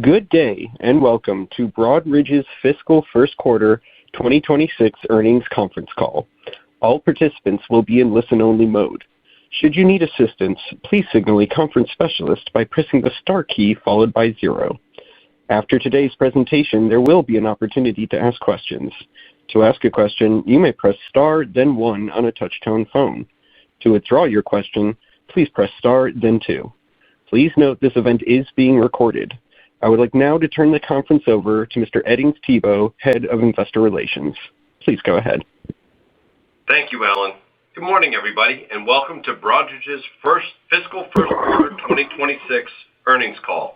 Good day, and welcome to Broadridge's fiscal first quarter 2026 earnings conference call. All participants will be in listen-only mode. Should you need assistance, please signal a conference specialist by pressing the star key followed by 0. After today's presentation, there will be an opportunity to ask questions. To ask a question, you may press star, then 1 on a touch-tone phone. To withdraw your question, please press star, then 2. Please note this event is being recorded. I would like now to turn the conference over to Mr. Edings Thibault, Head of Investor Relations. Please go ahead. Thank you, Alan. Good morning, everybody, and welcome to Broadridge's fiscal first quarter 2026 earnings call.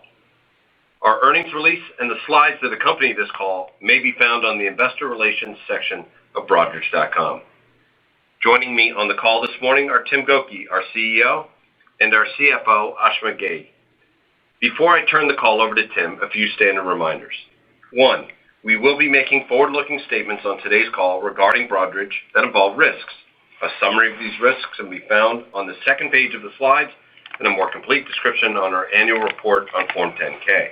Our earnings release and the slides that accompany this call may be found on the Investor Relations section of Broadridge.com. Joining me on the call this morning are Tim Gokey, our CEO, and our CFO, Ashima Ghei. Before I turn the call over to Tim, a few standard reminders. 1. We will be making forward-looking statements on today's call regarding Broadridge that involve risks. A summary of these risks can be found on the second page of the slides and a more complete description on our annual report on Form 10-K.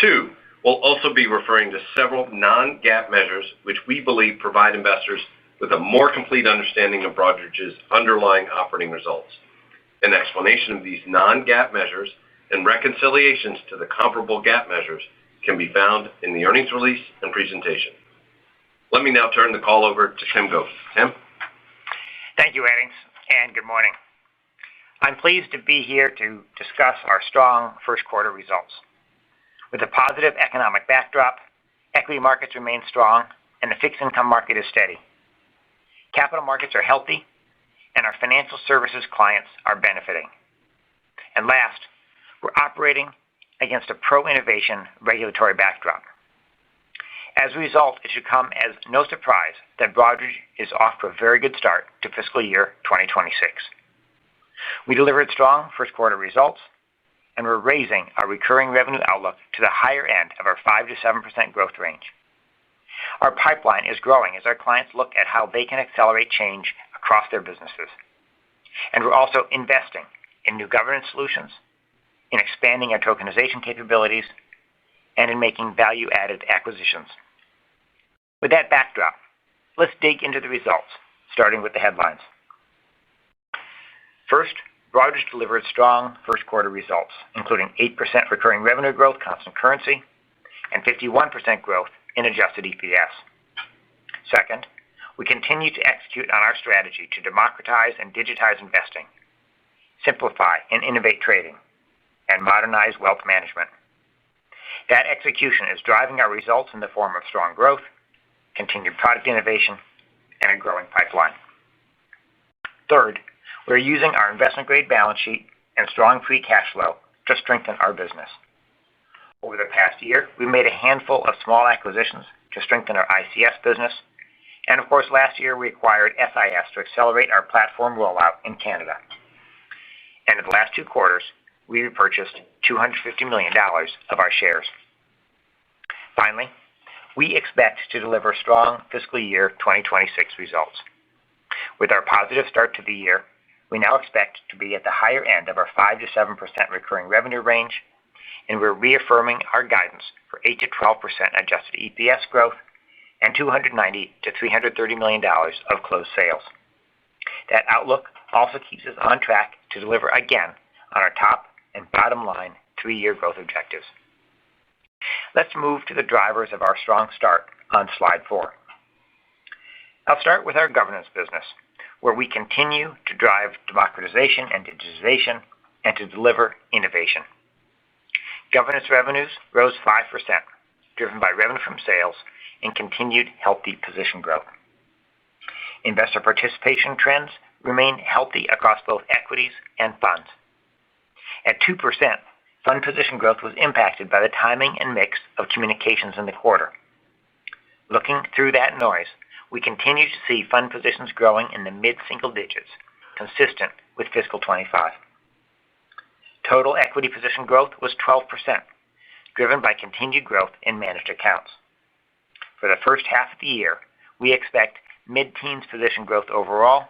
2. We'll also be referring to several non-GAAP measures which we believe provide investors with a more complete understanding of Broadridge's underlying operating results. An explanation of these non-GAAP measures and reconciliations to the comparable GAAP measures can be found in the earnings release and presentation. Let me now turn the call over to Tim Gokey. Tim? Thank you, Edings, and good morning. I'm pleased to be here to discuss our strong first quarter results. With a positive economic backdrop, equity markets remain strong, and the fixed income market is steady. Capital markets are healthy, and our financial services clients are benefiting. And last, we're operating against a pro-innovation regulatory backdrop. As a result, it should come as no surprise that Broadridge is off to a very good start to fiscal year 2026. We delivered strong first quarter results, and we're raising our recurring revenue outlook to the higher end of our 5 to 7% growth range. Our pipeline is growing as our clients look at how they can accelerate change across their businesses. And we're also investing in new governance solutions, in expanding our tokenization capabilities, and in making value-added acquisitions. With that backdrop, let's dig into the results, starting with the headlines. First, Broadridge delivered strong first quarter results, including 8% recurring revenue growth, constant currency, and 51% growth in adjusted EPS. Second, we continue to execute on our strategy to democratize and digitize investing, simplify and innovate trading, and modernize wealth management. That execution is driving our results in the form of strong growth, continued product innovation, and a growing pipeline. Third, we're using our investment-grade balance sheet and strong free cash flow to strengthen our business. Over the past year, we made a handful of small acquisitions to strengthen our ICS business, and of course, last year we acquired SIS to accelerate our platform rollout in Canada. And in the last 2 quarters, we repurchased $250 million of our shares. Finally, we expect to deliver strong fiscal year 2026 results. With our positive start to the year, we now expect to be at the higher end of our 5 to 7% recurring revenue range, and we're reaffirming our guidance for 8 to 12% adjusted EPS growth and $290 to $330 million of closed sales. That outlook also keeps us on track to deliver again on our top and bottom line 3-year growth objectives. Let's move to the drivers of our strong start on slide 4. I'll start with our governance business, where we continue to drive democratization and digitization and to deliver innovation. Governance revenues rose 5%, driven by revenue from sales and continued healthy position growth. Investor participation trends remain healthy across both equities and funds. At 2%, fund position growth was impacted by the timing and mix of communications in the quarter. Looking through that noise, we continue to see fund positions growing in the mid-single digits, consistent with fiscal 25. Total equity position growth was 12%, driven by continued growth in managed accounts. For the first half of the year, we expect mid-teens position growth overall,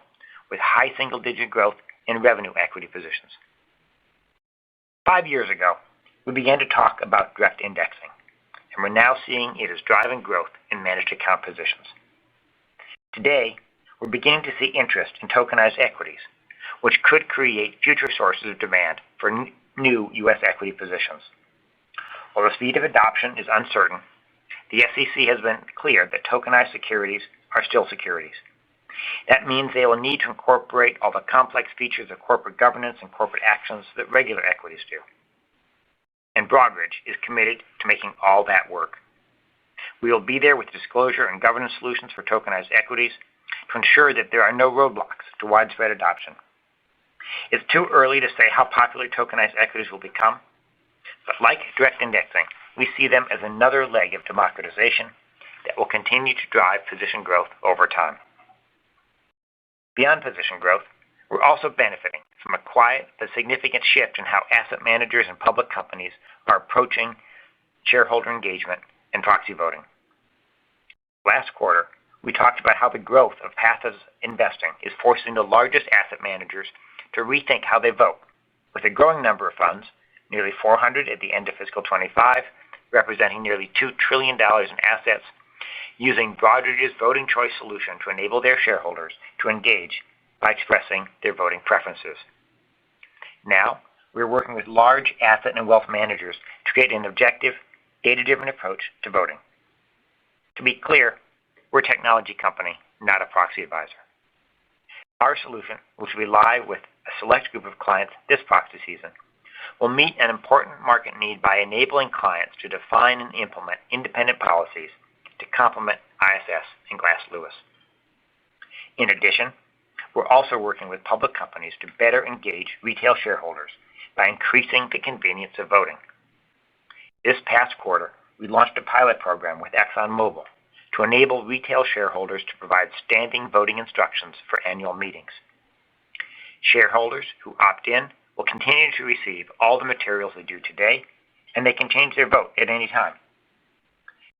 with high single-digit growth in revenue equity positions. 5 years ago, we began to talk about direct indexing, and we're now seeing it as driving growth in managed account positions. Today, we're beginning to see interest in tokenized equities, which could create future sources of demand for new U.S. equity positions. While the speed of adoption is uncertain, the SEC has been clear that tokenized securities are still securities. That means they will need to incorporate all the complex features of corporate governance and corporate actions that regular equities do. And Broadridge is committed to making all that work. We will be there with disclosure and governance solutions for tokenized equities to ensure that there are no roadblocks to widespread adoption. It's too early to say how popular tokenized equities will become, but like direct indexing, we see them as another leg of democratization that will continue to drive position growth over time. Beyond position growth, we're also benefiting from a quiet but significant shift in how asset managers and public companies are approaching shareholder engagement and proxy voting. Last quarter, we talked about how the growth of passive investing is forcing the largest asset managers to rethink how they vote, with a growing number of funds, nearly 400 at the end of fiscal 25, representing nearly $2 trillion in assets, using Broadridge's voting choice solution to enable their shareholders to engage by expressing their voting preferences. Now, we're working with large asset and wealth managers to create an objective, data-driven approach to voting. To be clear, we're a technology company, not a proxy advisor. Our solution, which will be live with a select group of clients this proxy season, will meet an important market need by enabling clients to define and implement independent policies to complement ISS and Glass Lewis. In addition, we're also working with public companies to better engage retail shareholders by increasing the convenience of voting. This past quarter, we launched a pilot program with ExxonMobil to enable retail shareholders to provide standing voting instructions for annual meetings. Shareholders who opt in will continue to receive all the materials they do today, and they can change their vote at any time.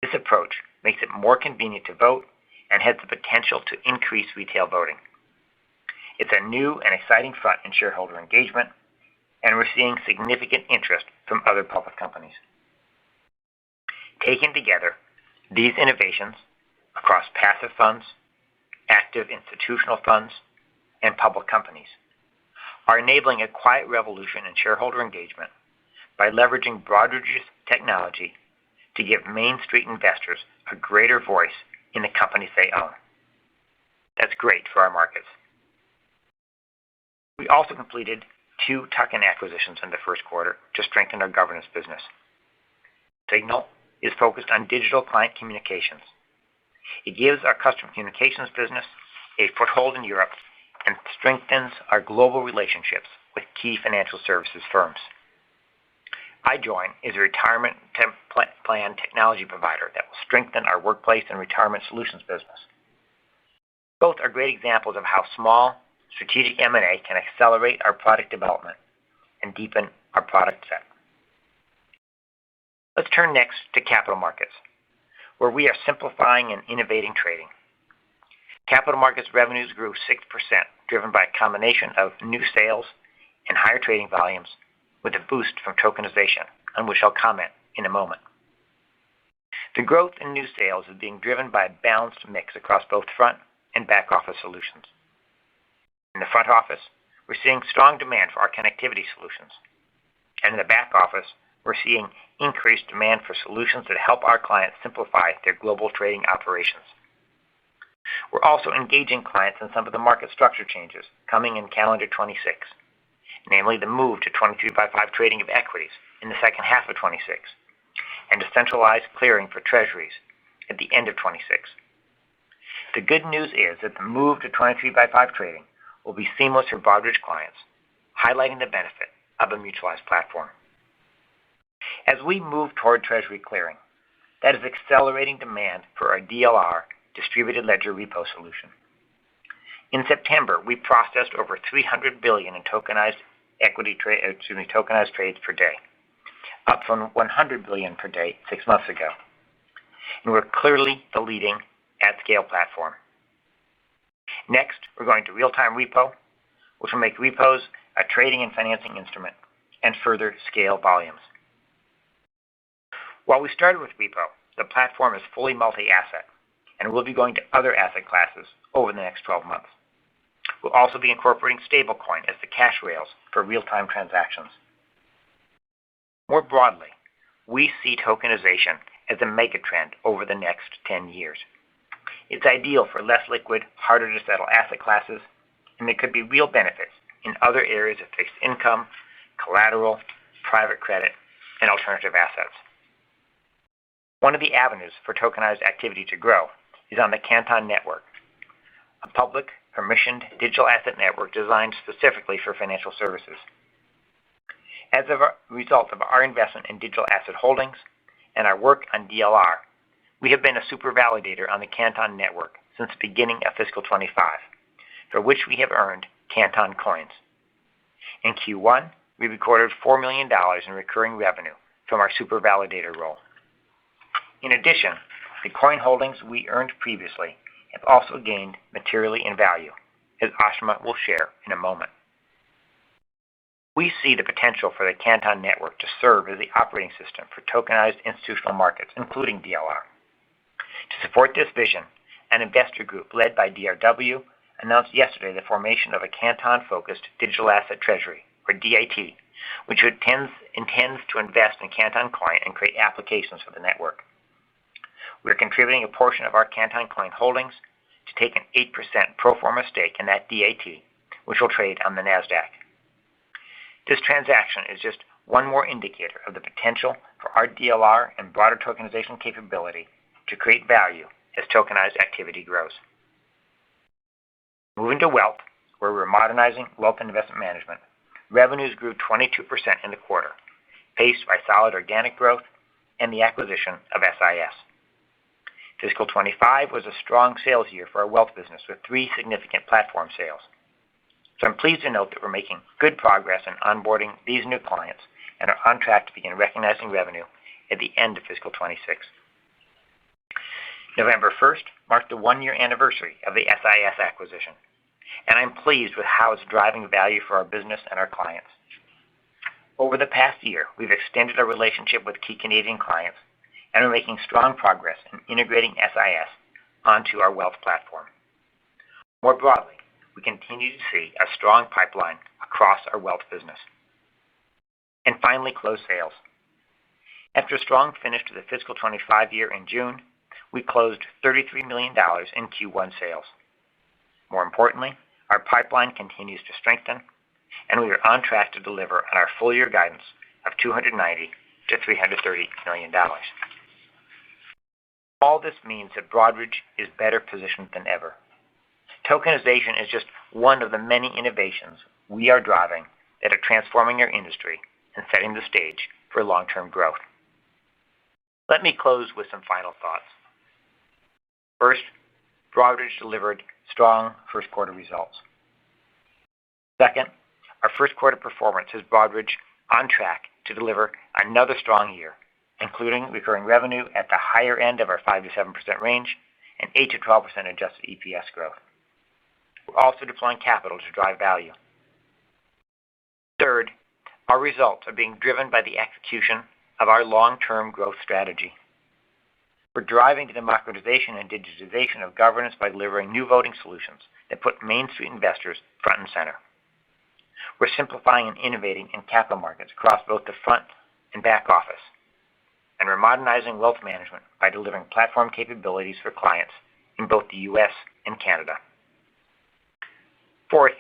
This approach makes it more convenient to vote and has the potential to increase retail voting. It's a new and exciting front in shareholder engagement, and we're seeing significant interest from other public companies. Taken together, these innovations across passive funds, active institutional funds, and public companies are enabling a quiet revolution in shareholder engagement by leveraging Broadridge's technology to give Main Street investors a greater voice in the companies they own. That's great for our markets. We also completed 2 tuck-in acquisitions in the first quarter to strengthen our governance business. Signal is focused on digital client communications. It gives our customer communications business a foothold in Europe and strengthens our global relationships with key financial services firms. iJoin is a retirement plan technology provider that will strengthen our workplace and retirement solutions business. Both are great examples of how small, strategic M&A can accelerate our product development and deepen our product set. Let's turn next to capital markets, where we are simplifying and innovating trading. Capital markets revenues grew 6%, driven by a combination of new sales and higher trading volumes, with a boost from tokenization, on which I'll comment in a moment. The growth in new sales is being driven by a balanced mix across both front and back office solutions. In the front office, we're seeing strong demand for our connectivity solutions. And in the back office, we're seeing increased demand for solutions that help our clients simplify their global trading operations. We're also engaging clients in some of the market structure changes coming in calendar 26, namely the move to 23/5 trading of equities in the second half of 26, and to centralized clearing for treasuries at the end of 26. The good news is that the move to 23/5 trading will be seamless for Broadridge clients, highlighting the benefit of a mutualized platform. As we move toward treasury clearing, that is accelerating demand for our DLR, distributed ledger repo solution. In September, we processed over 300 billion in tokenized tokenized trades per day, up from 100 billion per day 6 months ago. And we're clearly the leading at-scale platform. Next, we're going to real-time repo, which will make repos a trading and financing instrument and further scale volumes. While we started with repo, the platform is fully multi-asset and will be going to other asset classes over the next 12 months. We'll also be incorporating stablecoin as the cash rails for real-time transactions. More broadly, we see tokenization as a megatrend over the next 10 years. It's ideal for less liquid, harder to settle asset classes, and there could be real benefits in other areas of fixed income, collateral, private credit, and alternative assets. One of the avenues for tokenized activity to grow is on the Canton Network, a public, permissioned digital asset network designed specifically for financial services. As a result of our investment in digital asset holdings and our work on DLR, we have been a super validator on the Canton Network since the beginning of fiscal 25, for which we have earned Canton coins. In Q1, we recorded $4 million in recurring revenue from our super validator role. In addition, the coin holdings we earned previously have also gained materially in value, as Ashima will share in a moment. We see the potential for the Canton Network to serve as the operating system for tokenized institutional markets, including DLR. To support this vision, an investor group led by DRW announced yesterday the formation of a Canton-focused digital asset treasury, or DAT, which intends to invest in Canton Coin and create applications for the network. We are contributing a portion of our Canton Coin holdings to take an 8% pro forma stake in that DAT, which will trade on the NASDAQ. This transaction is just one more indicator of the potential for our DLR and broader tokenization capability to create value as tokenized activity grows. Moving to wealth, where we're modernizing wealth and investment management, revenues grew 22% in the quarter, paced by solid organic growth and the acquisition of SIS. Fiscal 25 was a strong sales year for our wealth business with 3 significant platform sales. So I'm pleased to note that we're making good progress in onboarding these new clients and are on track to begin recognizing revenue at the end of fiscal 26. November 1st marked the 1-year anniversary of the SIS acquisition, and I'm pleased with how it's driving value for our business and our clients. Over the past year, we've extended our relationship with key Canadian clients, and we're making strong progress in integrating SIS onto our wealth platform. More broadly, we continue to see a strong pipeline across our wealth business. And finally, closed sales. After a strong finish to the fiscal 25 year in June, we closed $33 million in Q1 sales. More importantly, our pipeline continues to strengthen, and we are on track to deliver on our full-year guidance of $290 to $330 million. All this means that Broadridge is better positioned than ever. Tokenization is just one of the many innovations we are driving that are transforming our industry and setting the stage for long-term growth. Let me close with some final thoughts. First, Broadridge delivered strong first quarter results. Second, our first quarter performance has Broadridge on track to deliver another strong year, including recurring revenue at the higher end of our 5 to 7% range and 8 to 12% adjusted EPS growth. We're also deploying capital to drive value. Third, our results are being driven by the execution of our long-term growth strategy. We're driving the democratization and digitization of governance by delivering new voting solutions that put Main Street investors front and center. We're simplifying and innovating in capital markets across both the front and back office. And we're modernizing wealth management by delivering platform capabilities for clients in both the U.S. and Canada. Fourth,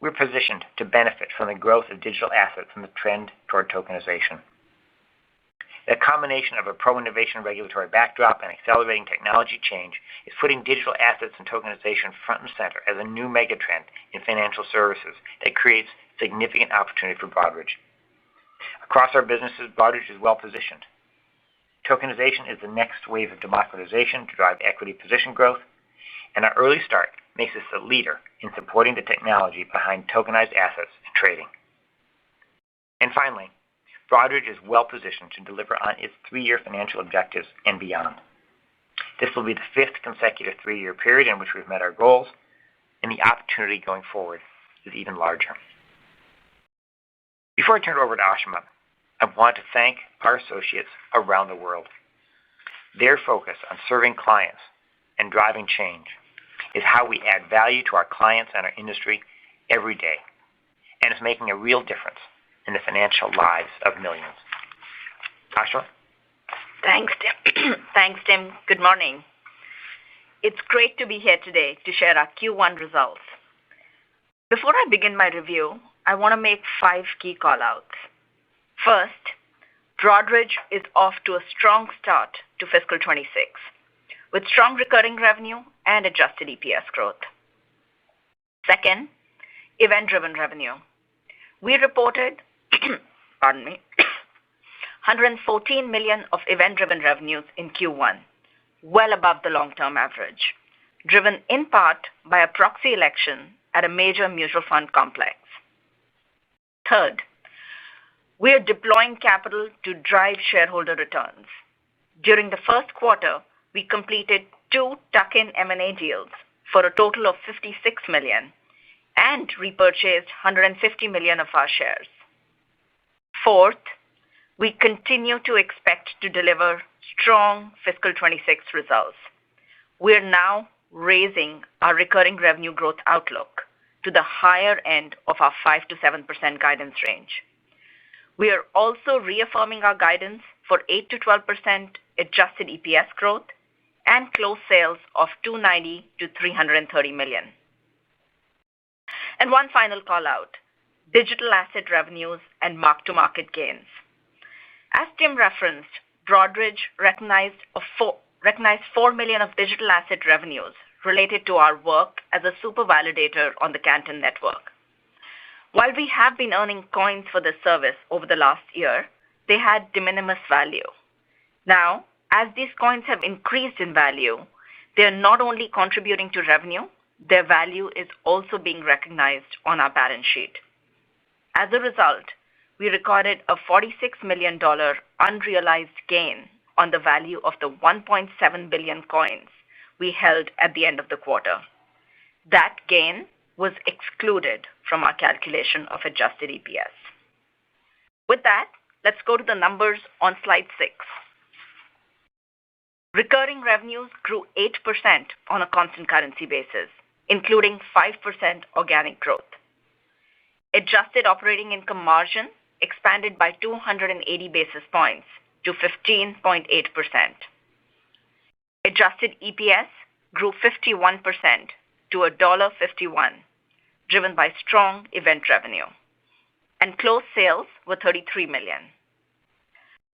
we're positioned to benefit from the growth of digital assets and the trend toward tokenization. The combination of a pro-innovation regulatory backdrop and accelerating technology change is putting digital assets and tokenization front and center as a new megatrend in financial services that creates significant opportunity for Broadridge. Across our businesses, Broadridge is well positioned. Tokenization is the next wave of democratization to drive equity position growth, and our early start makes us a leader in supporting the technology behind tokenized assets and trading. And finally, Broadridge is well positioned to deliver on its 3-year financial objectives and beyond. This will be the 5th consecutive 3-year period in which we've met our goals, and the opportunity going forward is even larger. Before I turn it over to Ashima, I want to thank our associates around the world. Their focus on serving clients and driving change is how we add value to our clients and our industry every day, and is making a real difference in the financial lives of millions. Ashwa? Thanks, Tim. Thanks, Tim. Good morning. It's great to be here today to share our Q1 results. Before I begin my review, I want to make 5 key callouts. First, Broadridge is off to a strong start to fiscal 26, with strong recurring revenue and adjusted EPS growth. Second, event-driven revenue. We reported, $114 million of event-driven revenues in Q1, well above the long-term average, driven in part by a proxy election at a major mutual fund complex. Third, we are deploying capital to drive shareholder returns. During the first quarter, we completed 2 tuck-in M&A deals for a total of $56 million and repurchased $150 million of our shares. Fourth, we continue to expect to deliver strong fiscal 26 results. We are now raising our recurring revenue growth outlook to the higher end of our 5 to 7% guidance range. We are also reaffirming our guidance for 8 to 12% adjusted EPS growth and close sales of $290 to $330 million. And one final call out, digital asset revenues and mark-to-market gains. As Tim referenced, Broadridge recognized $4 million of digital asset revenues related to our work as a super validator on the Canton network. While we have been earning coins for this service over the last year, they had de minimis value. Now, as these coins have increased in value, they are not only contributing to revenue, their value is also being recognized on our balance sheet. As a result, we recorded a $46 million unrealized gain on the value of the 1.7 billion coins we held at the end of the quarter. That gain was excluded from our calculation of adjusted EPS. With that, let's go to the numbers on slide 6. Recurring revenues grew 8% on a constant currency basis, including 5% organic growth. Adjusted operating income margin expanded by 280 basis points to 15.8%. Adjusted EPS grew 51% to $1.51, driven by strong event revenue, and closed sales were $33 million.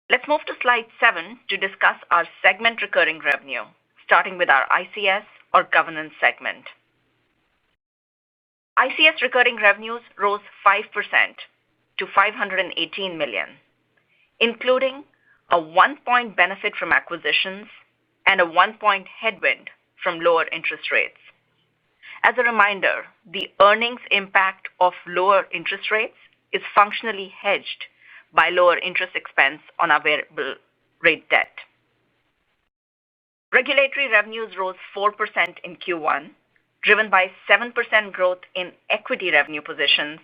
Let's move to slide 7 to discuss our segment recurring revenue, starting with our ICS or governance segment. ICS recurring revenues rose 5% to $518 million, including a 1-point benefit from acquisitions and a 1-point headwind from lower interest rates. As a reminder, the earnings impact of lower interest rates is functionally hedged by lower interest expense on our variable rate debt. Regulatory revenues rose 4% in Q1, driven by 7% growth in equity revenue positions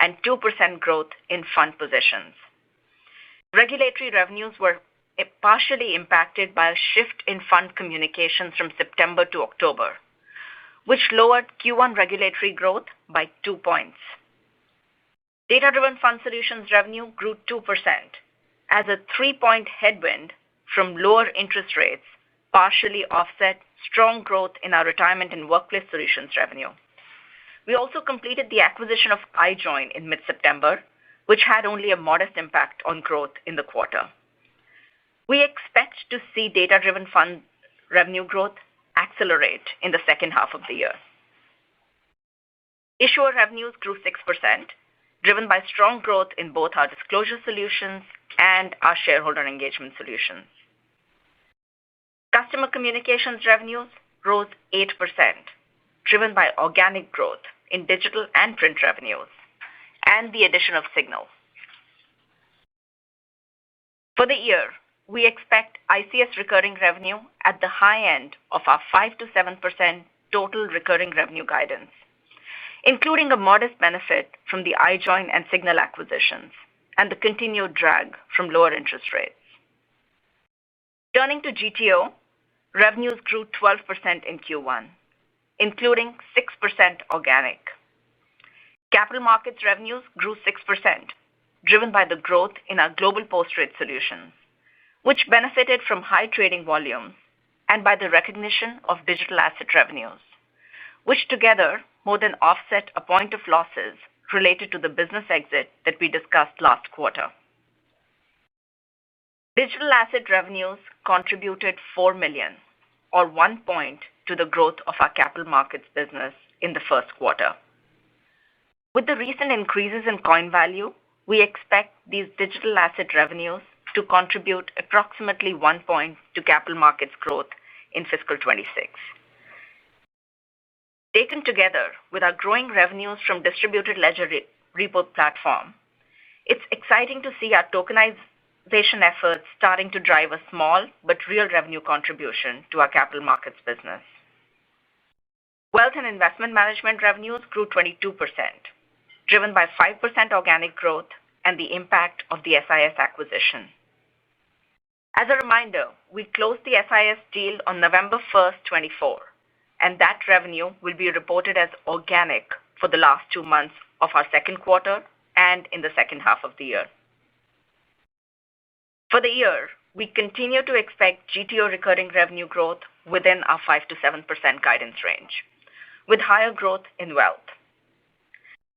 and 2% growth in fund positions. Regulatory revenues were partially impacted by a shift in fund communications from September to October, which lowered Q1 regulatory growth by 2 points. Data-driven fund solutions revenue grew 2% as a 3-point headwind from lower interest rates partially offset strong growth in our retirement and workplace solutions revenue. We also completed the acquisition of iJoin in mid-September, which had only a modest impact on growth in the quarter. We expect to see data-driven fund revenue growth accelerate in the second half of the year. Issuer revenues grew 6%, driven by strong growth in both our disclosure solutions and our shareholder engagement solutions. Customer communications revenues rose 8%, driven by organic growth in digital and print revenues and the addition of Signal. For the year, we expect ICS recurring revenue at the high end of our 5 to 7% total recurring revenue guidance, including a modest benefit from the iJoin and Signal acquisitions, and the continued drag from lower interest rates. Turning to GTO, revenues grew 12% in Q1, including 6% organic. Capital markets revenues grew 6%, driven by the growth in our global post-trade solutions, which benefited from high trading volumes and by the recognition of digital asset revenues, which together more than offset a point of losses related to the business exit that we discussed last quarter. Digital asset revenues contributed $4 million, or 1 point, to the growth of our capital markets business in the first quarter. With the recent increases in coin value, we expect these digital asset revenues to contribute approximately 1 point to capital markets growth in fiscal 26. Taken together with our growing revenues from distributed ledger repo platform, it's exciting to see our tokenization efforts starting to drive a small but real revenue contribution to our capital markets business. Wealth and investment management revenues grew 22%, driven by 5% organic growth and the impact of the SIS acquisition. As a reminder, we closed the SIS deal on November 1st, 2024, and that revenue will be reported as organic for the last 2 months of our second quarter and in the second half of the year. For the year, we continue to expect GTO recurring revenue growth within our 5 to 7% guidance range, with higher growth in wealth.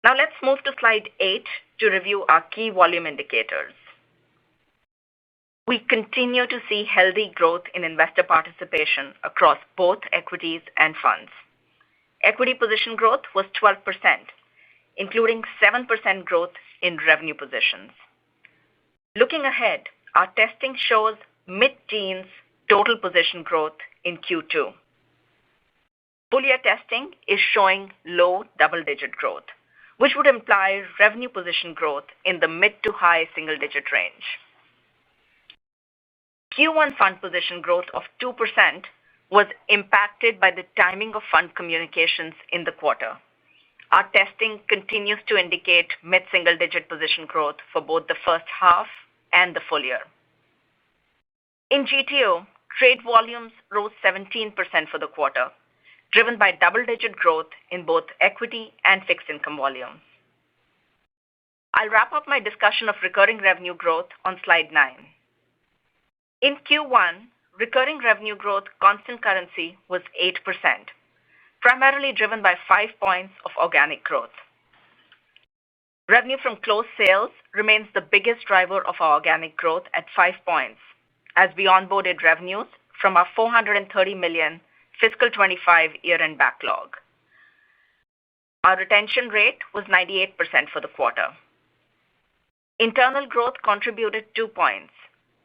Now let's move to slide 8 to review our key volume indicators. We continue to see healthy growth in investor participation across both equities and funds. Equity position growth was 12%, including 7% growth in revenue positions. Looking ahead, our testing shows mid-teens total position growth in Q2. Full-year testing is showing low double-digit growth, which would imply revenue position growth in the mid to high single-digit range. Q1 fund position growth of 2% was impacted by the timing of fund communications in the quarter. Our testing continues to indicate mid-single-digit position growth for both the first half and the full year. In GTO, trade volumes rose 17% for the quarter, driven by double-digit growth in both equity and fixed income volumes. I'll wrap up my discussion of recurring revenue growth on slide 9. In Q1, recurring revenue growth constant currency was 8%, primarily driven by 5 points of organic growth. Revenue from closed sales remains the biggest driver of our organic growth at 5 points, as we onboarded revenues from our $430 million fiscal 25 year-end backlog. Our retention rate was 98% for the quarter. Internal growth contributed 2 points,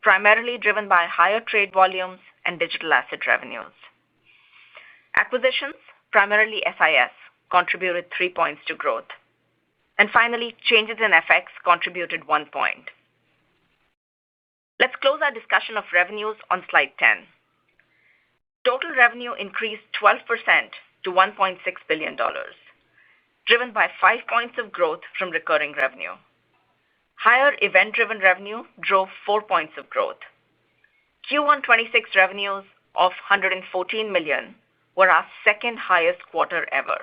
primarily driven by higher trade volumes and digital asset revenues. Acquisitions, primarily SIS, contributed 3 points to growth. And finally, changes in FX contributed 1 point. Let's close our discussion of revenues on slide 10. Total revenue increased 12% to $1.6 billion, driven by 5 points of growth from recurring revenue. Higher event-driven revenue drove 4 points of growth. Q1 26 revenues of $114 million were our second highest quarter ever.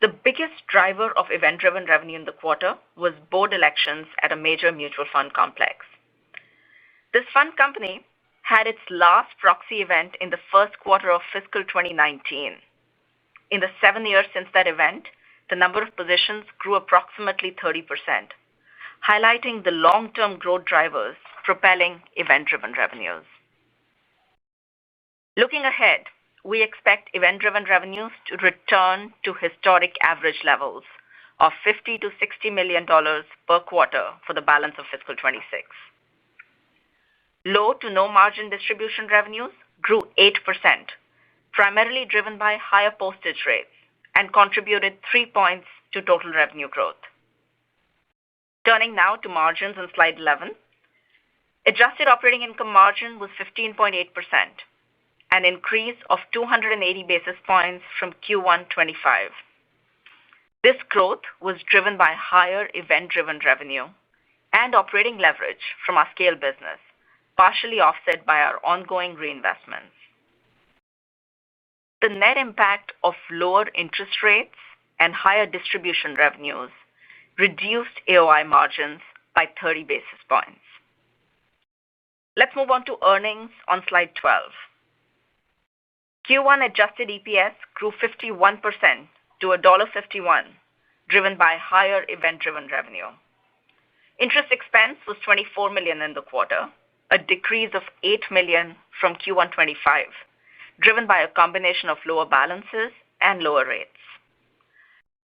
The biggest driver of event-driven revenue in the quarter was board elections at a major mutual fund complex. This fund company had its last proxy event in the first quarter of fiscal 2019. In the 7 years since that event, the number of positions grew approximately 30%, highlighting the long-term growth drivers propelling event-driven revenues. Looking ahead, we expect event-driven revenues to return to historic average levels of $50 to $60 million per quarter for the balance of fiscal 26. Low to no margin distribution revenues grew 8%, primarily driven by higher postage rates, and contributed 3 points to total revenue growth. Turning now to margins on slide 11, adjusted operating income margin was 15.8%, an increase of 280 basis points from Q1 25. This growth was driven by higher event-driven revenue, and operating leverage from our scale business, partially offset by our ongoing reinvestments. The net impact of lower interest rates and higher distribution revenues reduced AOI margins by 30 basis points. Let's move on to earnings on slide 12. Q1 adjusted EPS grew 51% to $1.51, driven by higher event-driven revenue. Interest expense was $24 million in the quarter, a decrease of $8 million from Q1 25, driven by a combination of lower balances and lower rates.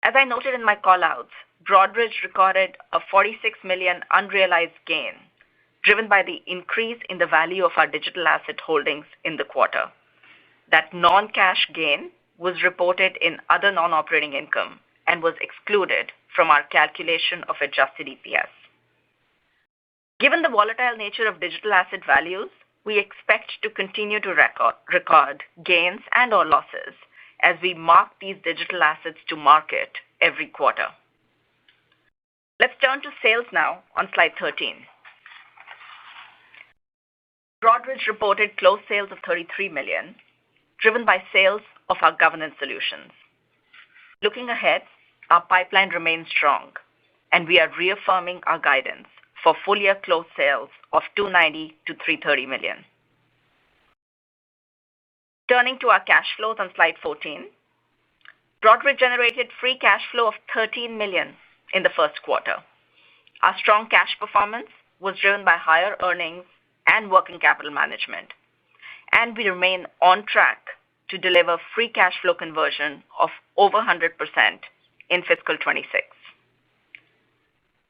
As I noted in my callouts, Broadridge recorded a $46 million unrealized gain, driven by the increase in the value of our digital asset holdings in the quarter. That non-cash gain was reported in other non-operating income and was excluded from our calculation of adjusted EPS. Given the volatile nature of digital asset values, we expect to continue to record gains and/or losses as we mark these digital assets to market every quarter. Let's turn to sales now on slide 13. Broadridge reported closed sales of $33 million, driven by sales of our governance solutions. Looking ahead, our pipeline remains strong, and we are reaffirming our guidance for full-year closed sales of $290 to $330 million. Turning to our cash flows on slide 14, Broadridge generated free cash flow of $13 million in the first quarter. Our strong cash performance was driven by higher earnings and working capital management, and we remain on track to deliver free cash flow conversion of over 100% in fiscal 26.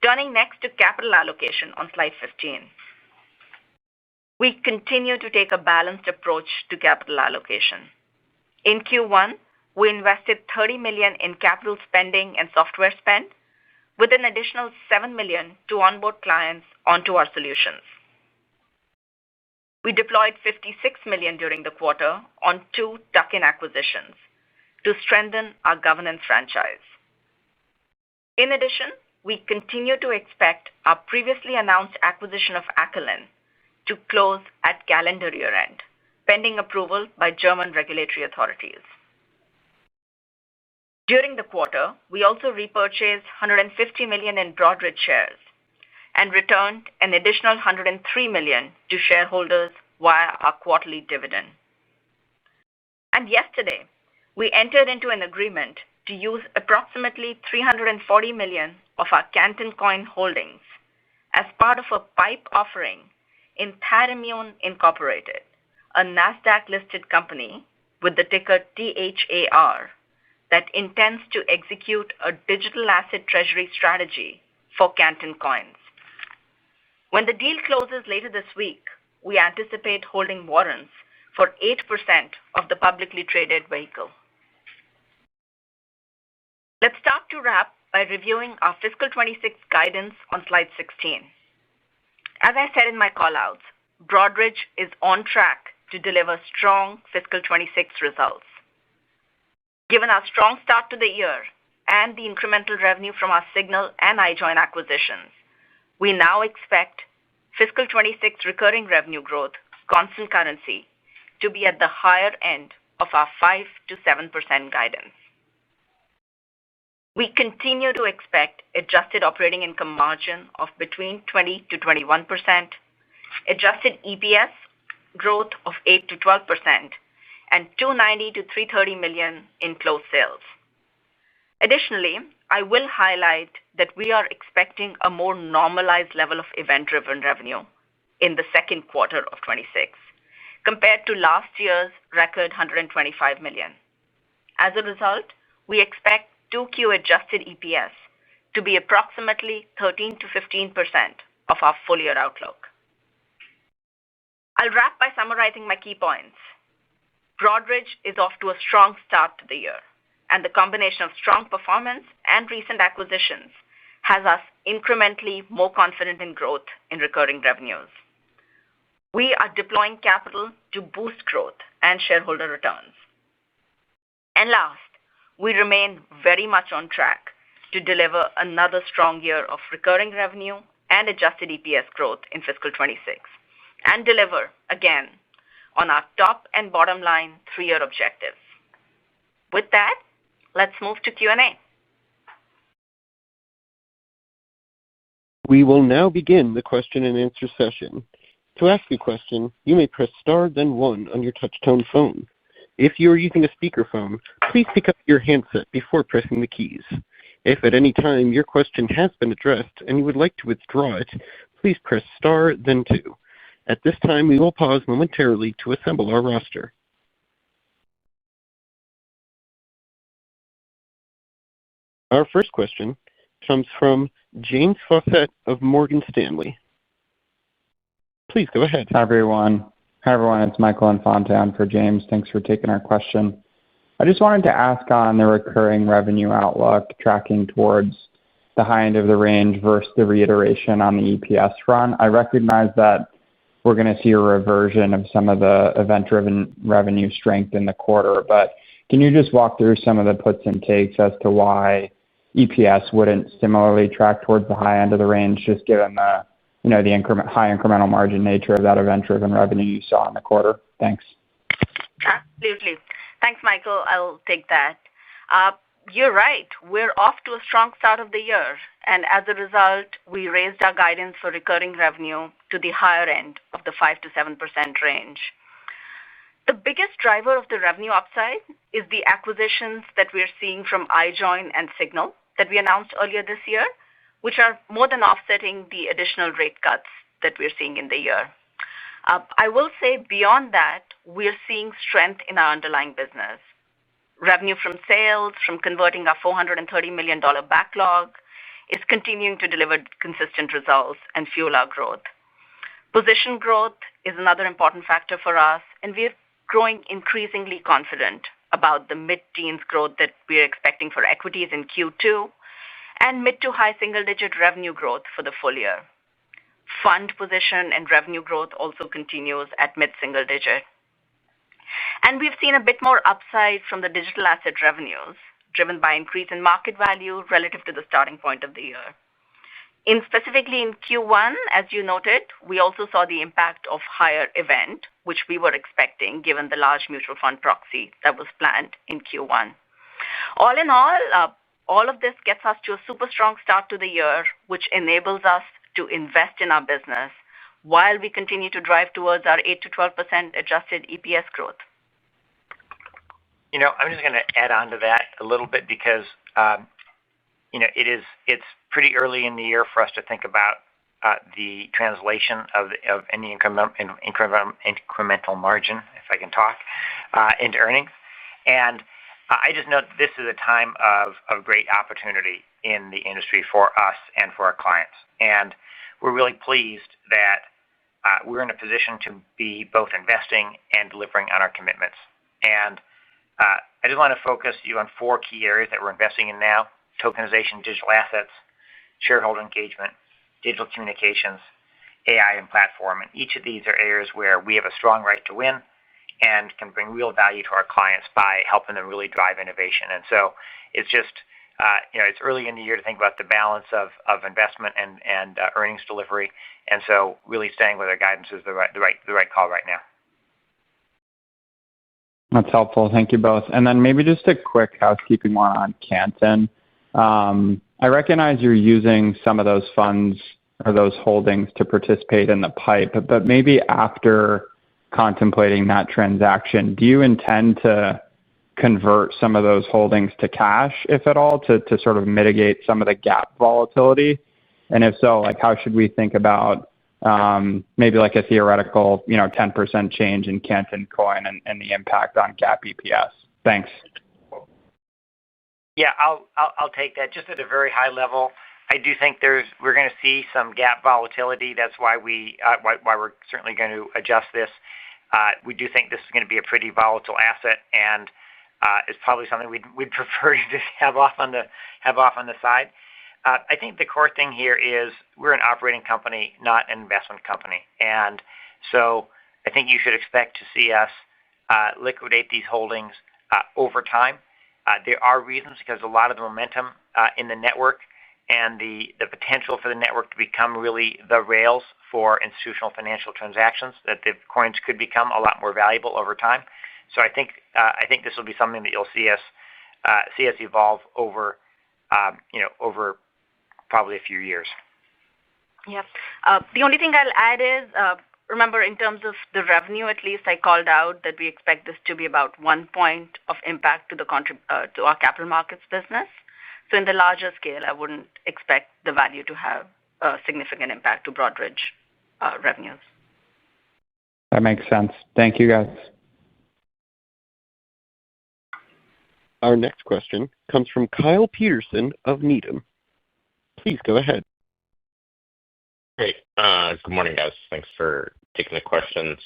Turning next to capital allocation on slide 15. We continue to take a balanced approach to capital allocation. In Q1, we invested $30 million in capital spending and software spend, with an additional $7 million to onboard clients onto our solutions. We deployed $56 million during the quarter on 2 tuck-in acquisitions to strengthen our governance franchise. In addition, we continue to expect our previously announced acquisition of Acolin to close at calendar year-end, pending approval by German regulatory authorities. During the quarter, we also repurchased $150 million in Broadridge shares and returned an additional $103 million to shareholders via our quarterly dividend. And yesterday, we entered into an agreement to use approximately $340 million of our Canton Coin holdings as part of a PIPE offering in Tharimmune Incorporated, a NASDAQ-listed company with the ticker THAR that intends to execute a digital asset treasury strategy for Canton Coins. When the deal closes later this week, we anticipate holding warrants for 8% of the publicly traded vehicle. Let's start to wrap by reviewing our fiscal 26 guidance on slide 16. As I said in my callouts, Broadridge is on track to deliver strong fiscal 26 results. Given our strong start to the year and the incremental revenue from our Signal and iJoin acquisitions, we now expect fiscal 26 recurring revenue growth, constant currency, to be at the higher end of our 5 to 7% guidance. We continue to expect adjusted operating income margin of between 20 to 21%, adjusted EPS growth of 8 to 12%, and $290 to $330 million in closed sales. Additionally, I will highlight that we are expecting a more normalized level of event-driven revenue in the second quarter of 26, compared to last year's record $125 million. As a result, we expect 2Q adjusted EPS to be approximately 13 to 15% of our full-year outlook. I'll wrap by summarizing my key points. Broadridge is off to a strong start to the year, and the combination of strong performance and recent acquisitions has us incrementally more confident in growth in recurring revenues. We are deploying capital to boost growth and shareholder returns. And last, we remain very much on track to deliver another strong year of recurring revenue and adjusted EPS growth in fiscal 26 and deliver, again, on our top and bottom line 3-year objectives. With that, let's move to Q&A. We will now begin the question and answer session. To ask a question, you may press star then 1 on your touch-tone phone. If you are using a speakerphone, please pick up your handset before pressing the keys. If at any time your question has been addressed and you would like to withdraw it, please press star then 2. At this time, we will pause momentarily to assemble our roster. Our first question comes from James Faucette of Morgan Stanley. Please go ahead. Hi, everyone. It's Michael Infante for James. Thanks for taking our question. I just wanted to ask on the recurring revenue outlook, tracking towards the high end of the range versus the reiteration on the EPS front. I recognize that we're going to see a reversion of some of the event-driven revenue strength in the quarter, but can you just walk through some of the puts and takes as to why EPS wouldn't similarly track towards the high end of the range, just given the high incremental margin nature of that event-driven revenue you saw in the quarter? Thanks. Absolutely. Thanks, Michael. I'll take that. You're right. We're off to a strong start of the year, and as a result, we raised our guidance for recurring revenue to the higher end of the 5 to 7% range. The biggest driver of the revenue upside is the acquisitions that we're seeing from iJoin and Signal that we announced earlier this year, which are more than offsetting the additional rate cuts that we're seeing in the year. I will say beyond that, we're seeing strength in our underlying business. Revenue from sales, from converting our $430 million backlog, is continuing to deliver consistent results and fuel our growth. Position growth is another important factor for us, and we're growing increasingly confident about the mid-teens growth that we're expecting for equities in Q2 and mid to high single-digit revenue growth for the full year. Fund position and revenue growth also continues at mid-single digit. And we've seen a bit more upside from the digital asset revenues, driven by increase in market value relative to the starting point of the year. Specifically in Q1, as you noted, we also saw the impact of higher event, which we were expecting given the large mutual fund proxy that was planned in Q1. All in all of this gets us to a super strong start to the year, which enables us to invest in our business while we continue to drive towards our 8 to 12% adjusted EPS growth. I'm just going to add on to that a little bit because, it's pretty early in the year for us to think about the translation of any incremental margin, if I can talk, into earnings. And I just know this is a time of great opportunity in the industry for us and for our clients. And we're really pleased that we're in a position to be both investing and delivering on our commitments. And I just want to focus you on 4 key areas that we're investing in now: tokenization, digital assets, shareholder engagement, digital communications, AI, and platform. And each of these are areas where we have a strong right to win and can bring real value to our clients by helping them really drive innovation. And so it's just, it's early in the year to think about the balance of investment and earnings delivery. And so really staying with our guidance is the right call right now. That's helpful. Thank you both. And then maybe just a quick housekeeping one on Canton. I recognize you're using some of those funds or those holdings to participate in the PIPE, but maybe after contemplating that transaction, do you intend to convert some of those holdings to cash, if at all, to sort of mitigate some of the GAAP volatility? And if so, how should we think about maybe a theoretical 10% change in Canton Coin and the impact on GAAP EPS? Thanks. Yeah, I'll take that. Just at a very high level, I do think we're going to see some GAAP volatility. That's why we're certainly going to adjust this. We do think this is going to be a pretty volatile asset, and it's probably something we'd prefer to just have off on the side. I think the core thing here is we're an operating company, not an investment company. And so I think you should expect to see us liquidate these holdings over time. There are reasons, because a lot of the momentum in the network and the potential for the network to become really the rails for institutional financial transactions, that the coins could become a lot more valuable over time. So I think this will be something that you'll see us evolve over over probably a few years. Yeah. The only thing I'll add is, remember, in terms of the revenue, at least I called out that we expect this to be about 1 point of impact to to our capital markets business. So in the larger scale, I wouldn't expect the value to have a significant impact to Broadridge revenues. That makes sense. Thank you, guys. Our next question comes from Kyle Peterson of Needham. Please go ahead. Great. Good morning, guys. Thanks for taking the questions.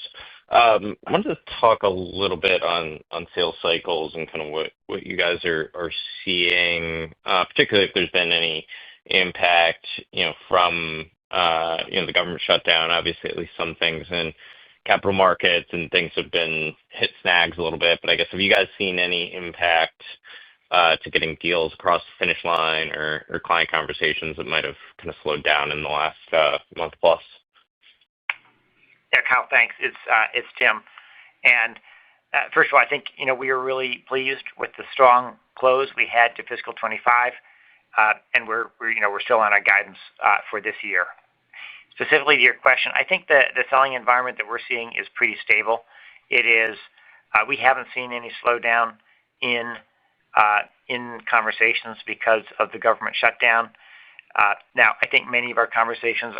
I wanted to talk a little bit on sales cycles and kind of what you guys are seeing, particularly if there's been any impact, from the government shutdown. Obviously, at least some things in capital markets and things have been hit snags a little bit. But I guess, have you guys seen any impact to getting deals across the finish line or client conversations that might have kind of slowed down in the last month plus? Yeah, Kyle, thanks. It's Tim. And first of all, I think we are really pleased with the strong close we had to fiscal 25, and we're still on our guidance for this year. Specifically to your question, I think the selling environment that we're seeing is pretty stable. It is. We haven't seen any slowdown in conversations because of the government shutdown. Now, I think many of our conversations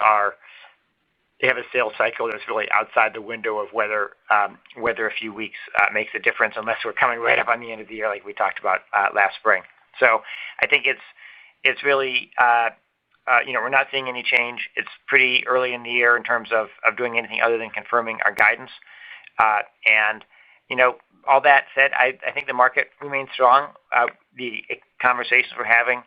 they have a sales cycle that's really outside the window of whether a few weeks makes a difference, unless we're coming right up on the end of the year like we talked about last spring. So I think it's really we're not seeing any change. It's pretty early in the year in terms of doing anything other than confirming our guidance. And all that said, I think the market remains strong. The conversations we're having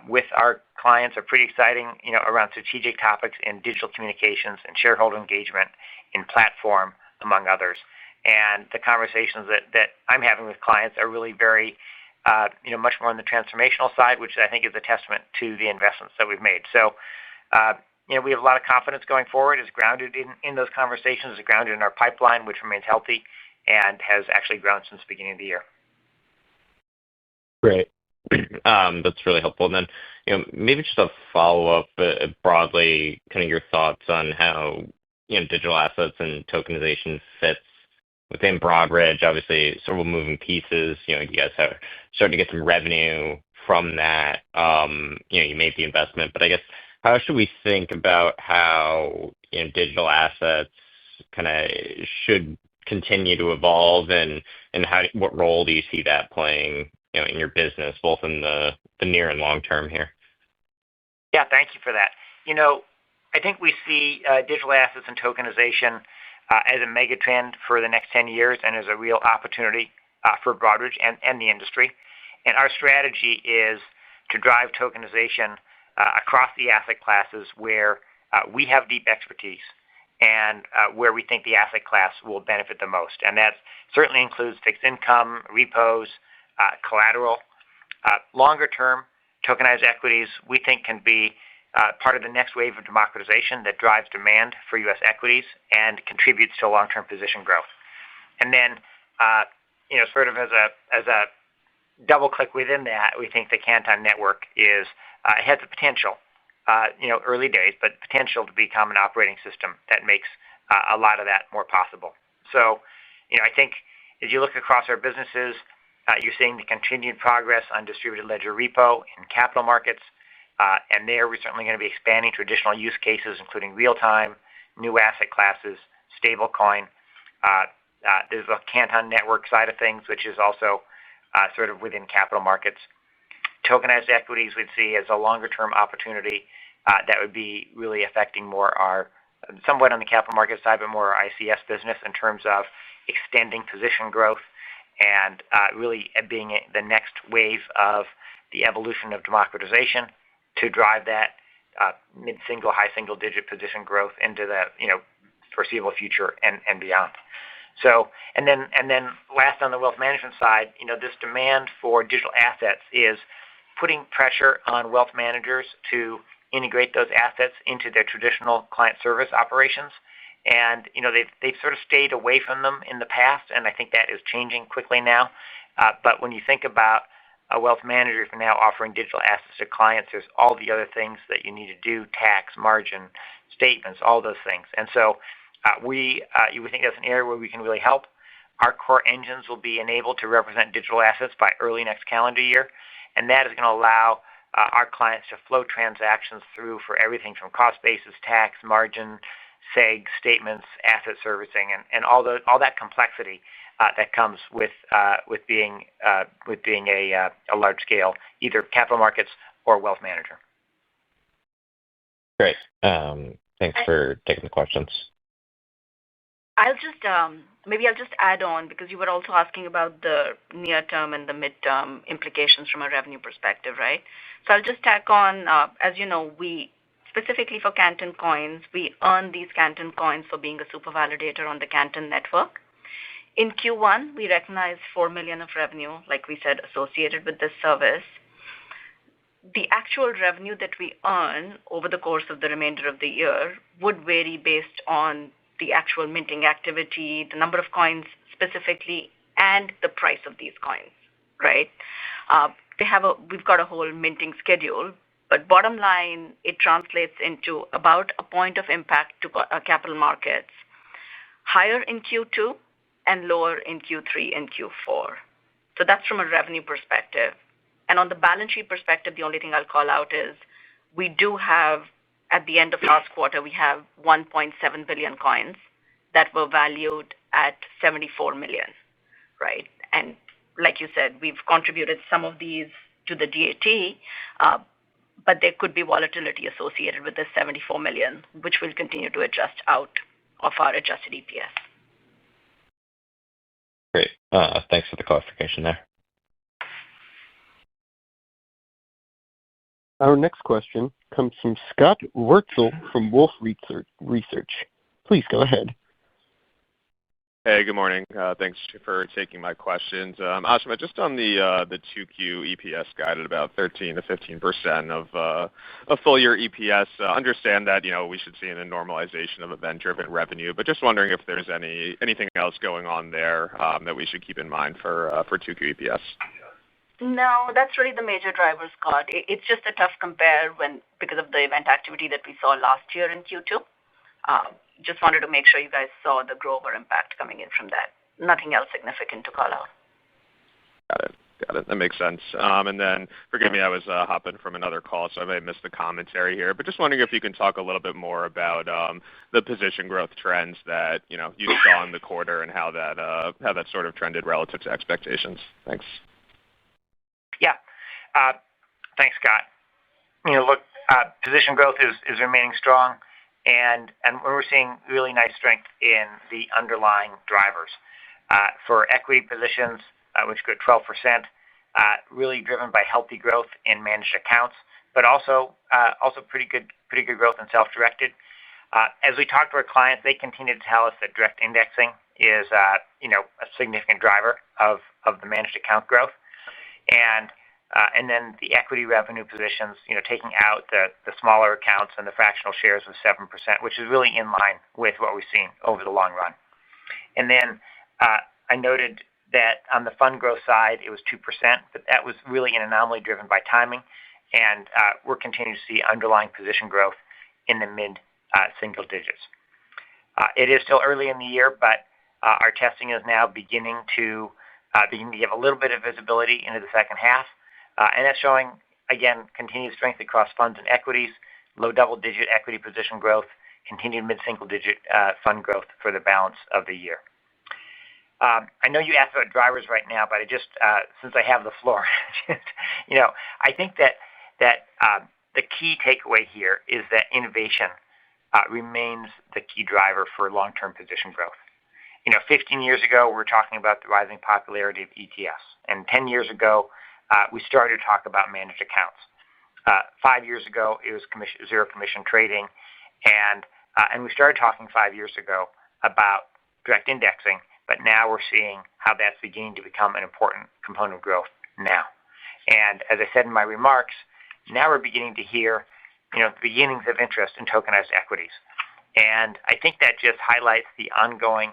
with our clients are pretty exciting, around strategic topics in digital communications and shareholder engagement in platform, among others. And the conversations that I'm having with clients are really very, much more on the transformational side, which I think is a testament to the investments that we've made. So, we have a lot of confidence going forward. It's grounded in those conversations. It's grounded in our pipeline, which remains healthy and has actually grown since the beginning of the year. Great. That's really helpful. And then, maybe just a follow-up broadly, kind of your thoughts on how, digital assets and tokenization fits within Broadridge. Obviously, several moving pieces. You guys are starting to get some revenue from that. You made the investment, but I guess, how should we think about how digital assets kind of should continue to evolve, and what role do you see that playing in your business, both in the near and long term here? Yeah, thank you for that. I think we see digital assets and tokenization as a mega trend for the next 10 years and as a real opportunity for Broadridge and the industry. And our strategy is to drive tokenization across the asset classes where we have deep expertise and where we think the asset class will benefit the most. And that certainly includes fixed income, repos, collateral. Longer term, tokenized equities, we think, can be part of the next wave of democratization that drives demand for U.S. equities and contributes to long-term position growth. And then, sort of as a double click within that, we think the Canton Network has the potential, early days, but potential to become an operating system that makes a lot of that more possible. So, I think as you look across our businesses, you're seeing the continued progress on distributed ledger repo in capital markets. And there, we're certainly going to be expanding to additional use cases, including real-time, new asset classes, stablecoin. There's the Canton Network side of things, which is also sort of within capital markets. Tokenized equities we'd see as a longer-term opportunity that would be really affecting more somewhat on the capital market side, but more our ICS business in terms of extending position growth and really being the next wave of the evolution of democratization to drive that mid-single, high single-digit position growth into the foreseeable future and beyond. So, and then last on the wealth management side, this demand for digital assets is putting pressure on wealth managers to integrate those assets into their traditional client service operations. And they've sort of stayed away from them in the past, and I think that is changing quickly now. But when you think about a wealth manager for now offering digital assets to clients, there's all the other things that you need to do: tax, margin, statements, all those things. And so we think that's an area where we can really help. Our core engines will be enabled to represent digital assets by early next calendar year, and that is going to allow our clients to flow transactions through for everything from cost basis, tax, margin, seg, statements, asset servicing, and all that complexity that comes with being a large scale either capital markets or wealth manager. Great. Thanks for taking the questions. I'll just add on, because you were also asking about the near term and the midterm implications from a revenue perspective, right? So I'll just tack on, as you know, we specifically for Canton Coins, we earn these Canton Coins for being a super validator on the Canton network. In Q1, we recognized $4 million of revenue, like we said, associated with this service. The actual revenue that we earn over the course of the remainder of the year would vary based on the actual minting activity, the number of coins specifically, and the price of these coins, right? We've got a whole minting schedule, but bottom line, it translates into about a point of impact to capital markets, higher in Q2 and lower in Q3 and Q4. So that's from a revenue perspective. And on the balance sheet perspective, the only thing I'll call out is we do have, at the end of last quarter, we have 1.7 billion coins that were valued at $74 million, right? And like you said, we've contributed some of these to the DAT, but there could be volatility associated with this $74 million, which will continue to adjust out of our adjusted EPS. Great. Thanks for the clarification there. Our next question comes from Scott Wurtzel from Wolfe Research. Please go ahead. Hey, good morning. Thanks for taking my questions. Ashima, just on the 2Q EPS guide at about 13 to 15% of a full year EPS. Understand that we should see a normalization of event-driven revenue, but just wondering if there's anything else going on there that we should keep in mind for 2Q EPS. No, that's really the major driver, Scott. It's just a tough compare because of the event activity that we saw last year in Q2. Just wanted to make sure you guys saw the Grover impact coming in from that. Nothing else significant to call out. Got it. That makes sense. And then, forgive me, I was hopping from another call, so I may have missed the commentary here. But just wondering if you can talk a little bit more about the position growth trends that you saw in the quarter and how that sort of trended relative to expectations. Thanks. Yeah. Thanks, Scott. Look, position growth is remaining strong, and we're seeing really nice strength in the underlying drivers. For equity positions, which grew 12%, really driven by healthy growth in managed accounts, but also pretty good growth in self-directed. As we talk to our clients, they continue to tell us that direct indexing is a significant driver of the managed account growth. And then the equity revenue positions, taking out the smaller accounts and the fractional shares was 7%, which is really in line with what we've seen over the long run. And then I noted that on the fund growth side, it was 2%, but that was really an anomaly driven by timing. And we're continuing to see underlying position growth in the mid-single digits. It is still early in the year, but our testing is now beginning to give a little bit of visibility into the second half. And that's showing, again, continued strength across funds and equities, low double-digit equity position growth, continued mid-single-digit fund growth for the balance of the year. I know you asked about drivers right now, but since I have the floor, I think that the key takeaway here is that innovation remains the key driver for long-term position growth. 15 years ago, we were talking about the rising popularity of ETFs, and 10 years ago, we started to talk about managed accounts. 5 years ago, it was zero commission trading, and we started talking 5 years ago about direct indexing, but now we're seeing how that's beginning to become an important component of growth now. And as I said in my remarks, now we're beginning to hear, the beginnings of interest in tokenized equities. And I think that just highlights the ongoing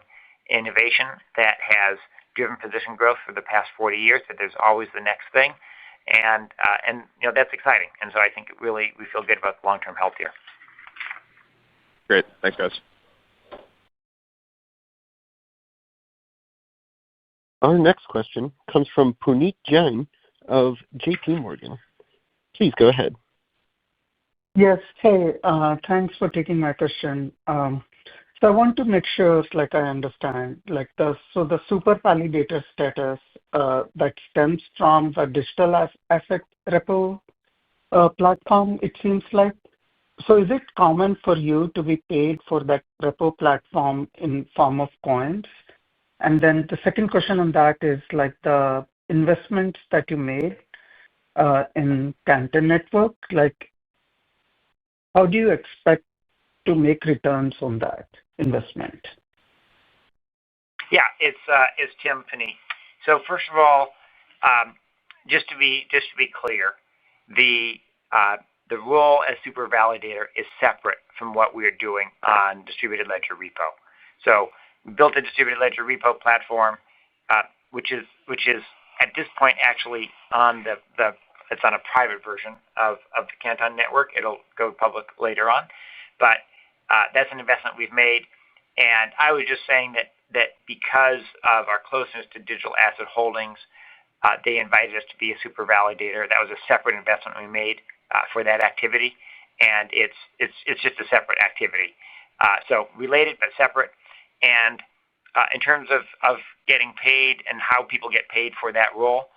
innovation that has driven position growth for the past 40 years, that there's always the next thing. And that's exciting. And so I think we feel good about the long-term health here. Great. Thanks, guys. Our next question comes from Puneet Jain of JP Morgan. Please go ahead. Yes. Hey, thanks for taking my question. So I want to make sure, I understand, the super validator status that stems from the digital asset repo platform, it seems like. So is it common for you to be paid for that repo platform in form of coins? And then the second question on that is the investments that you made in Canton Network, how do you expect to make returns on that investment? Yeah, it's Tim, Puneet. So first of all, just to be clear, the role as super validator is separate from what we are doing on distributed ledger repo. So we built a distributed ledger repo platform, which is at this point actually it's on a private version of the Canton Network. It'll go public later on, but that's an investment we've made. And I was just saying that because of our closeness to digital asset holdings, they invited us to be a super validator. That was a separate investment we made for that activity, and it's just a separate activity. So related but separate. And in terms of getting paid and how people get paid for that role,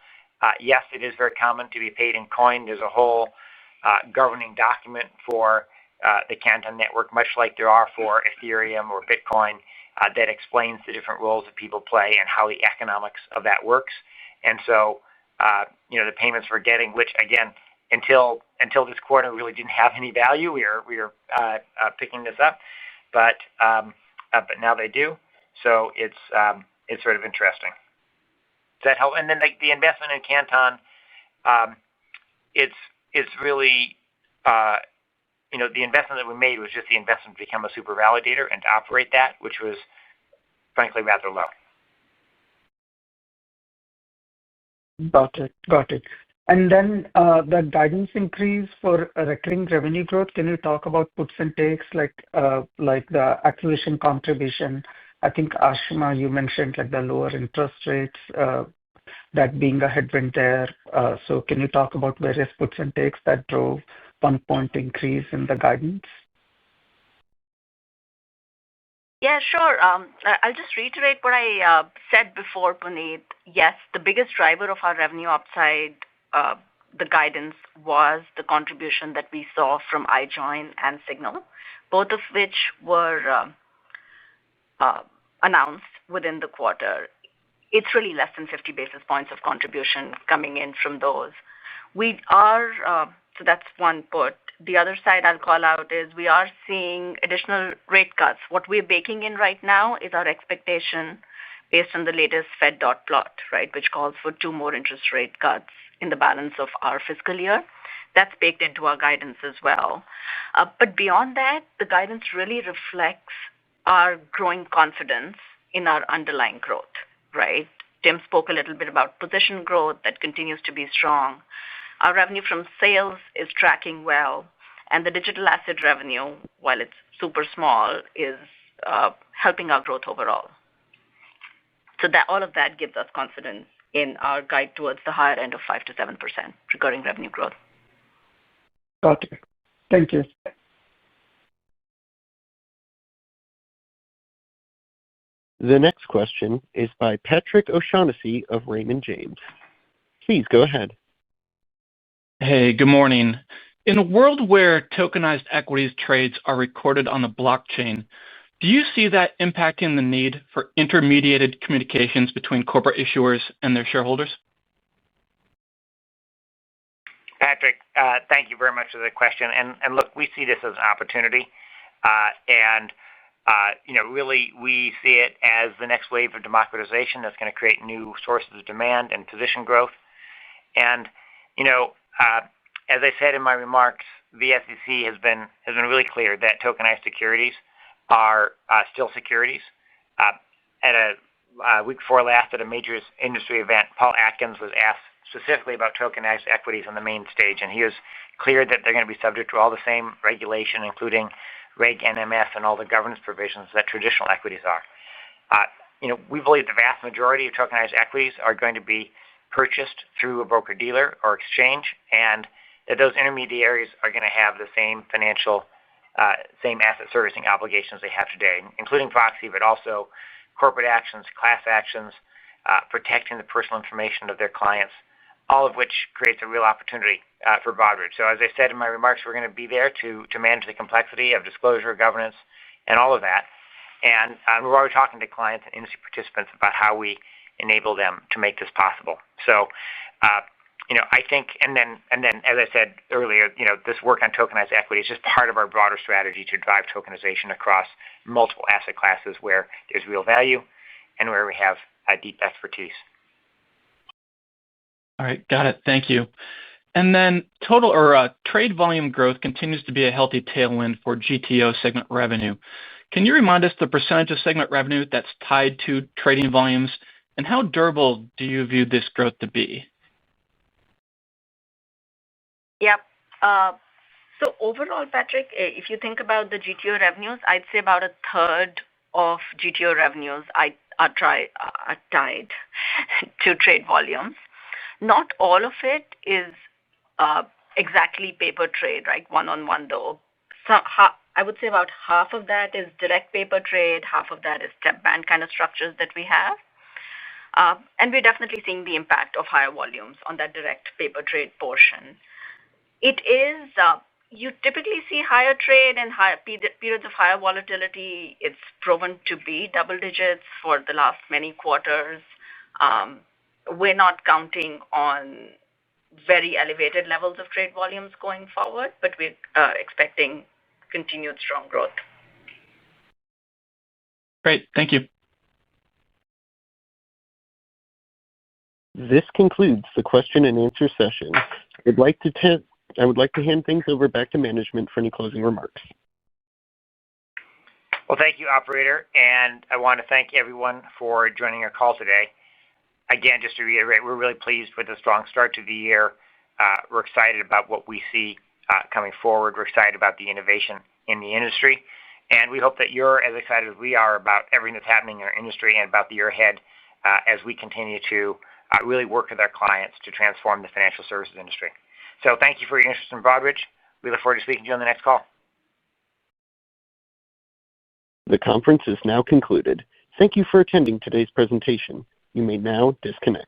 yes, it is very common to be paid in coin. There's a whole governing document for the Canton Network, much like there are for Ethereum or Bitcoin, that explains the different roles that people play and how the economics of that works. And so, the payments we're getting, which again, until this quarter really didn't have any value, we are picking this up, but now they do. So it's sort of interesting. Does that help? And then the investment in Canton, it's really the investment that we made was just the investment to become a super validator and to operate that, which was frankly rather low. Got it. And then the guidance increase for recurring revenue growth, can you talk about puts and takes, like the acquisition contribution? I think, Ashima, you mentioned the lower interest rates, that being a headwind there. So can you talk about various puts and takes that drove 1 point increase in the guidance? Yeah, sure. I'll just reiterate what I said before, Puneet. Yes, the biggest driver of our revenue upside, the guidance, was the contribution that we saw from iJoin and Signal, both of which were announced within the quarter. It's really less than 50 basis points of contribution coming in from those. So that's one put. The other side I'll call out is we are seeing additional rate cuts. What we're baking in right now is our expectation based on the latest Fed dot plot, right, which calls for 2 more interest rate cuts in the balance of our fiscal year. That's baked into our guidance as well. But beyond that, the guidance really reflects our growing confidence in our underlying growth, right? Tim spoke a little bit about position growth that continues to be strong. Our revenue from sales is tracking well, and the digital asset revenue, while it's super small, is helping our growth overall. So that all of that gives us confidence in our guide towards the higher end of 5 to 7% recurring revenue growth. Got it. Thank you. The next question is by Patrick O'Shaughnessy of Raymond James. Please go ahead. Hey, good morning. In a world where tokenized equities trades are recorded on the blockchain, do you see that impacting the need for intermediated communications between corporate issuers and their shareholders? Patrick, thank you very much for the question. And look, we see this as an opportunity. Really, we see it as the next wave of democratization that's going to create new sources of demand and position growth. And As I said in my remarks, the SEC has been really clear that tokenized securities are still securities. At a week before last at a major industry event, Paul Atkins was asked specifically about tokenized equities on the main stage, and he was clear that they're going to be subject to all the same regulation, including Reg NMS and all the governance provisions that traditional equities are. We believe the vast majority of tokenized equities are going to be purchased through a broker-dealer or exchange, and that those intermediaries are going to have the same same asset servicing obligations they have today, including proxy, but also corporate actions, class actions, protecting the personal information of their clients, all of which creates a real opportunity for Broadridge. So as I said in my remarks, we're going to be there to manage the complexity of disclosure, governance, and all of that. And we're already talking to clients and industry participants about how we enable them to make this possible. So, I think, and then, as I said earlier, this work on tokenized equity is just part of our broader strategy to drive tokenization across multiple asset classes where there's real value and where we have deep expertise. All right, got it. Thank you. And then trade volume growth continues to be a healthy tailwind for GTO segment revenue. Can you remind us the percentage of segment revenue that's tied to trading volumes, and how durable do you view this growth to be? Yep. So overall, Patrick, if you think about the GTO revenues, I'd say about a third of GTO revenues are tied to trade volumes. Not all of it is exactly paper trade, right? One-on-one, though. I would say about half of that is direct paper trade, half of that is step band kind of structures that we have. And we're definitely seeing the impact of higher volumes on that direct paper trade portion. It is, you typically see higher trade and higher periods of higher volatility. It's proven to be double digits for the last many quarters. We're not counting on very elevated levels of trade volumes going forward, but we're expecting continued strong growth. Great. Thank you. This concludes the question and answer session. I would like to hand things over back to management for any closing remarks. Well, thank you, operator, and I want to thank everyone for joining our call today. Again, just to reiterate, we're really pleased with the strong start to the year. We're excited about what we see coming forward. We're excited about the innovation in the industry, and we hope that you're as excited as we are about everything that's happening in our industry and about the year ahead as we continue to really work with our clients to transform the financial services industry. So thank you for your interest in Broadridge. We look forward to speaking to you on the next call. The conference is now concluded. Thank you for attending today's presentation. You may now disconnect.